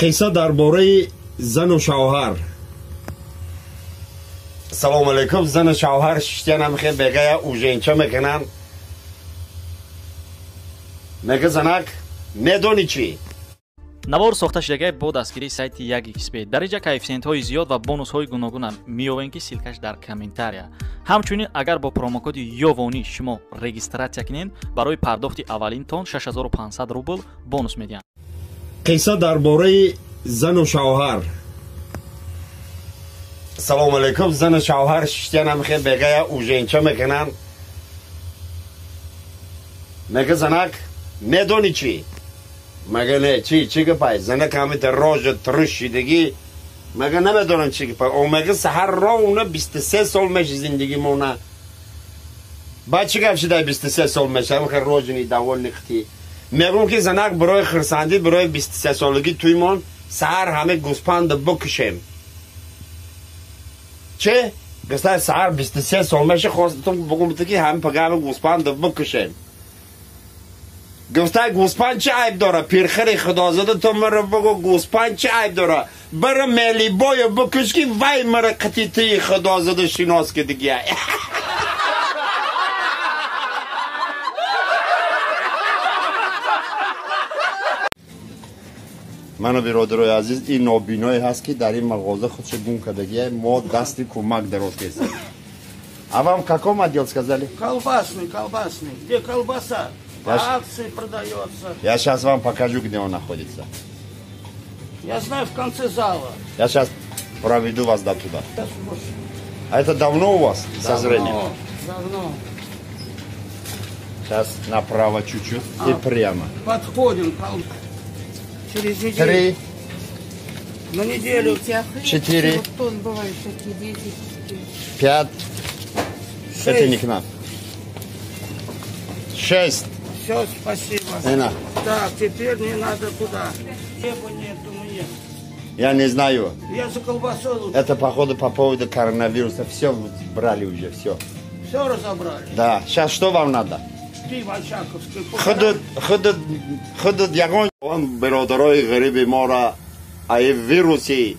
قصه درباره زن و شوهر. سلام علیکم. زن و شوهر شتیان هم خیلی بگه اوژینچه میکنن. میگه زنک میدونی چی؟ навор сохта шудагии бо дастгирии сайти Yagxp дар инҷа коэффициентҳои зиёд ва бонусҳои гуногунам меёбем ки силкаш дар комментария. ҳамчунин агар бо промокоди ёвонӣ шумо регистратсия кунед барои пардохти аввалин тон 6500 рубл бонус медиҳанд. қисса дарбораи зану шавҳар. салому алайкум. зану шавҳар шиштиянам хел бегая уженча мекунан. мега занак медони чӣ? мага не чӣ гапай? занак ҳамита рожа трӯшидагӣ мага намедонам чӣ гапай. о мага саҳар ровна 23 сол меша зиндагӣ мона. баъд чӣ гап шуда 23 сол меша ҳамха рожини даволни хити. мегӯм ки занак барои хирсандӣ барои 23 солагӣ туймон саҳар ҳаме гӯспанда букушем. чӣ? гуфта саҳар 23 сол меша хостатон бугумта ки ҳаме пагами гӯспанда букушем. گفته گوسپند چه عیب داره؟ پیرخری خدازاده تو مرا بگو گوسپند چه عیب داره؟ برا میلی بای بکش که وای مرا قطیطه خدازاده شناس که دیگه. منو برادرای عزیز این نابینایی هست که در این مغازه خودش گم کردگیه ما دستی کمک دراز کردیم. А вам в каком отдел сказали? Колбасный. Где колбаса? По акции продается. Я сейчас вам покажу, где он находится. Я знаю, в конце зала. Я сейчас проведу вас до туда. А это давно у вас со зрением? Давно. Сейчас направо чуть-чуть и прямо. Подходим. Через неделю. 3, На неделю. 4, Тон бывает такие 10. 5. 6. Это не к нам. 6. Все, спасибо. Эна. Так, теперь не надо куда. Хлеба нету мне. Я не знаю. Я за колбасой лучше. Это походу по поводу коронавируса. Все брали уже, все. Все разобрали. Да. Сейчас что вам надо? Ты в Очаковской. خودت یگان برادرای غریب ما را ای ویروسی